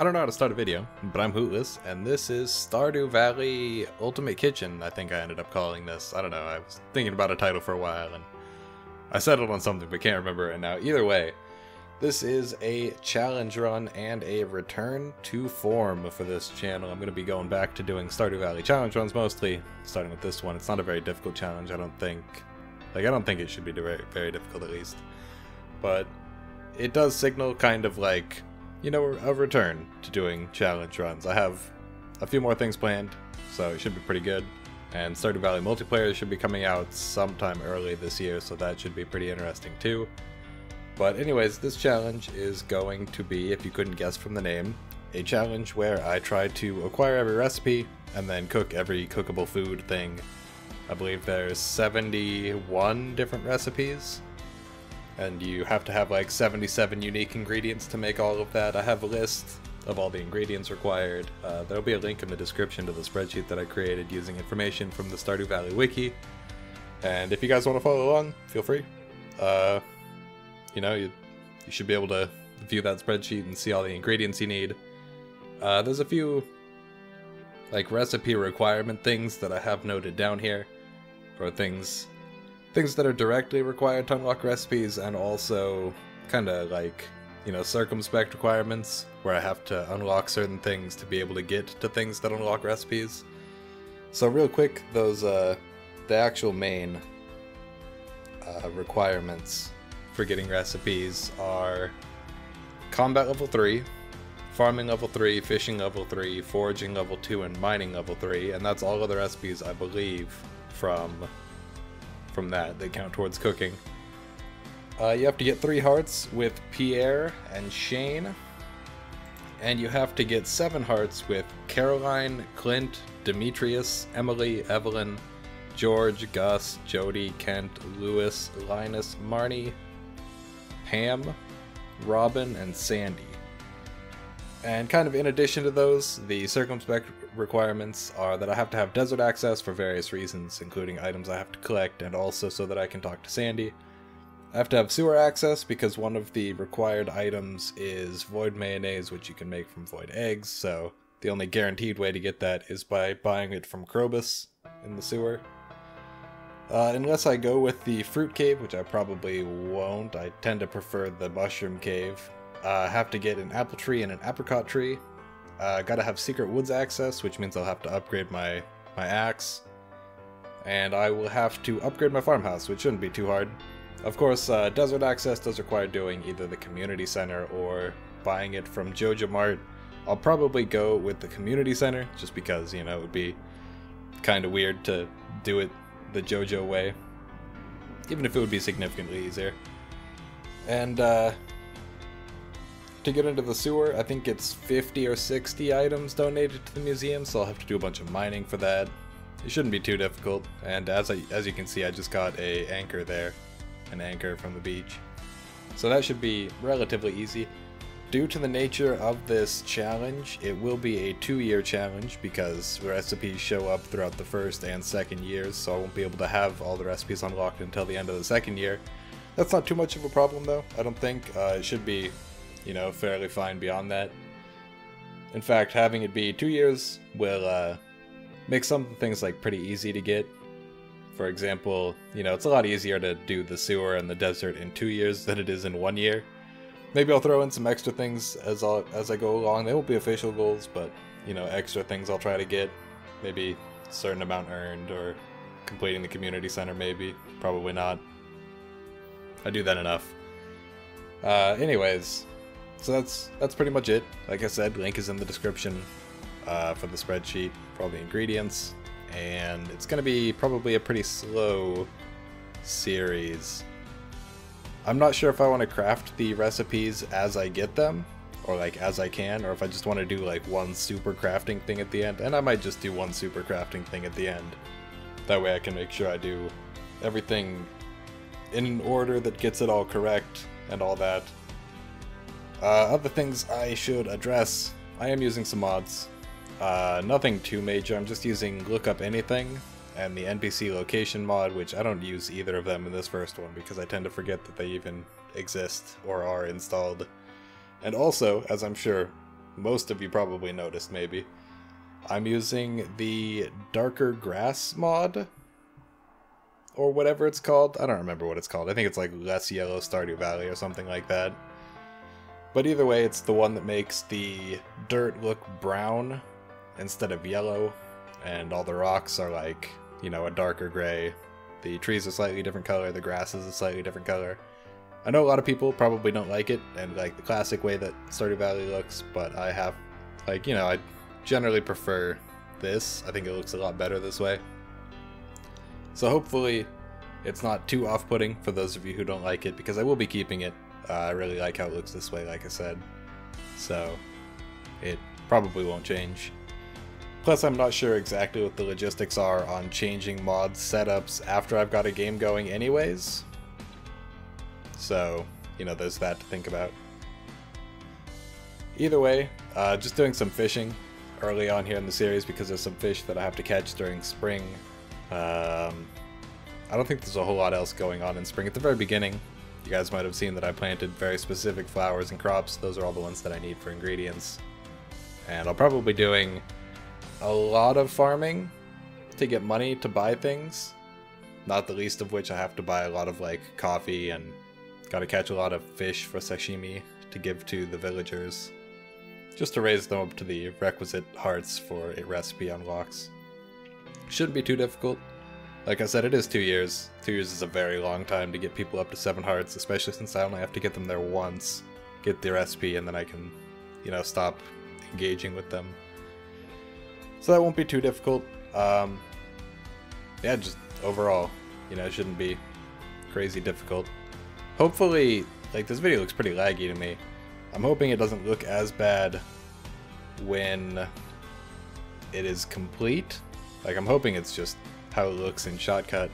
I don't know how to start a video, but I'm Hootless, and this is Stardew Valley Ultimate Kitchen, I think I ended up calling this. I don't know, I was thinking about a title for a while, and I settled on something, but can't remember it now. Either way, this is a challenge run and a return to form for this channel. I'm going to be going back to doing Stardew Valley challenge runs mostly, starting with this one. It's not a very difficult challenge, I don't think. Like, I don't think it should be very, very difficult, at least. But it does signal kind of like, you know, a return to doing challenge runs. I have a few more things planned, so it should be pretty good. And Stardew Valley multiplayer should be coming out sometime early this year, so that should be pretty interesting too. But anyways, this challenge is going to be, if you couldn't guess from the name, a challenge where I try to acquire every recipe and then cook every cookable food thing. I believe there's 71 different recipes, and you have to have like 77 unique ingredients to make all of that. I have a list of all the ingredients required. There'll be a link in the description to the spreadsheet that I created using information from the Stardew Valley wiki. And if you guys want to follow along, feel free. You know, you should be able to view that spreadsheet and see all the ingredients you need. There's a few like recipe requirement things that I have noted down here, or things that are directly required to unlock recipes, and also kind of like, you know, circumspect requirements where I have to unlock certain things to be able to get to things that unlock recipes. So real quick, those the actual main requirements for getting recipes are combat level 3, farming level 3, fishing level 3, foraging level 2, and mining level 3, and that's all of the recipes I believe from that. They count towards cooking. You have to get 3 hearts with Pierre and Shane, and you have to get 7 hearts with Caroline, Clint, Demetrius, Emily, Evelyn, George, Gus, Jody, Kent, Lewis, Linus, Marnie, Pam, Robin, and Sandy. And kind of in addition to those, the circumspect requirements are that I have to have desert access for various reasons, including items I have to collect, and also so that I can talk to Sandy. I have to have sewer access because one of the required items is void mayonnaise, which you can make from void eggs, so the only guaranteed way to get that is by buying it from Krobus in the sewer. Unless I go with the fruit cave, which I probably won't, I tend to prefer the mushroom cave. I have to get an apple tree and an apricot tree. Gotta have secret woods access, which means I'll have to upgrade my axe. And I will have to upgrade my farmhouse, which shouldn't be too hard. Of course, desert access does require doing either the community center or buying it from Joja Mart. I'll probably go with the community center, just because, you know, it would be kind of weird to do it the JoJo way, even if it would be significantly easier. And to get into the sewer, I think it's 50 or 60 items donated to the museum, so I'll have to do a bunch of mining for that. It shouldn't be too difficult, and as you can see, I just got an anchor there, an anchor from the beach. So that should be relatively easy. Due to the nature of this challenge, it will be a 2-year challenge because recipes show up throughout the first and second years, so I won't be able to have all the recipes unlocked until the end of the second year. That's not too much of a problem though, I don't think. It should be, you know, fairly fine beyond that. In fact, having it be 2 years will make some things like pretty easy to get. For example, you know, it's a lot easier to do the sewer and the desert in 2 years than it is in 1 year. Maybe I'll throw in some extra things as I go along. They won't be official goals, but, you know, extra things I'll try to get. Maybe a certain amount earned, or completing the community center maybe. Probably not. I do that enough. Anyways, so that's pretty much it. Like I said, link is in the description for the spreadsheet for all the ingredients. And it's going to be probably a pretty slow series. I'm not sure if I want to craft the recipes as I get them, or like as I can, or if I just want to do like one super crafting thing at the end, and I might just do one super crafting thing at the end. That way I can make sure I do everything in an order that gets it all correct and all that. Other things I should address, I am using some mods. Nothing too major, I'm just using Look Up Anything and the NPC location mod, which I don't use either of them in this first one because I tend to forget that they even exist or are installed. And also, as I'm sure most of you probably noticed maybe. I'm using the Darker Grass mod, or whatever it's called. I don't remember what it's called. I think it's like Less Yellow Stardew Valley or something like that. But either way, it's the one that makes the dirt look brown instead of yellow, and all the rocks are like, you know, a darker gray. The trees are slightly different color, the grass is a slightly different color. I know a lot of people probably don't like it and like the classic way that Stardew Valley looks, but I have, like, you know, I generally prefer this. I think it looks a lot better this way. So hopefully it's not too off-putting for those of you who don't like it, because I will be keeping it. I really like how it looks this way, like I said. So it probably won't change. Plus, I'm not sure exactly what the logistics are on changing mod setups after I've got a game going anyways. So, you know, there's that to think about. Either way, just doing some fishing early on here in the series because there's some fish that I have to catch during spring. I don't think there's a whole lot else going on in spring. At the very beginning, you guys might have seen that I planted very specific flowers and crops. Those are all the ones that I need for ingredients. And I'll probably be doing a lot of farming to get money to buy things. Not the least of which I have to buy a lot of like coffee, and gotta catch a lot of fish for sashimi to give to the villagers. Just to raise them up to the requisite hearts for a recipe unlocks. Shouldn't be too difficult. Like I said, it is 2 years. 2 years is a very long time to get people up to 7 hearts, especially since I only have to get them there once, get the recipe, and then I can, you know, stop engaging with them. So that won't be too difficult. Yeah, just overall, you know, it shouldn't be crazy difficult. Hopefully, like, this video looks pretty laggy to me. I'm hoping it doesn't look as bad when it is complete. Like, I'm hoping it's just how it looks in Shotcut.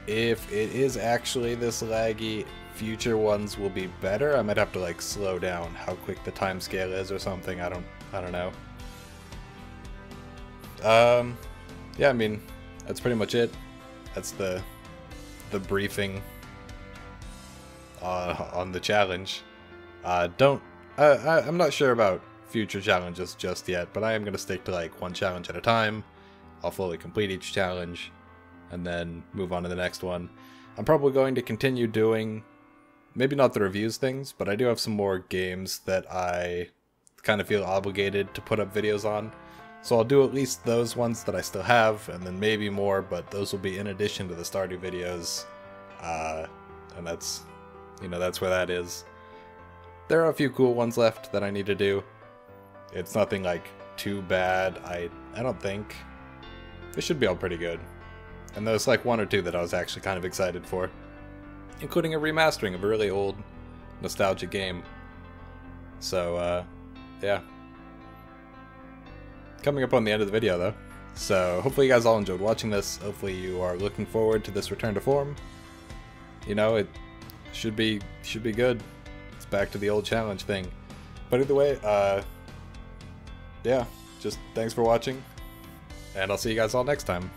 If it is actually this laggy, future ones will be better. I might have to like slow down how quick the time scale is or something. I don't know. Yeah, I mean, that's pretty much it. That's the briefing on the challenge. I'm not sure about future challenges just yet, but I am gonna stick to like one challenge at a time. I'll fully complete each challenge and then move on to the next one. I'm probably going to continue doing, maybe not the reviews things, but I do have some more games that I kind of feel obligated to put up videos on. So I'll do at least those ones that I still have, and then maybe more, but those will be in addition to the Stardew videos. And that's, you know, that's where that is. There are a few cool ones left that I need to do. It's nothing like too bad, I don't think. It should be all pretty good. And there's like 1 or 2 that I was actually kind of excited for. Including a remastering of a really old, nostalgic game. So, yeah. Coming up on the end of the video, though. So, hopefully you guys all enjoyed watching this. Hopefully you are looking forward to this return to form. You know, it should be good. It's back to the old challenge thing. But either way, yeah. Just thanks for watching. And I'll see you guys all next time.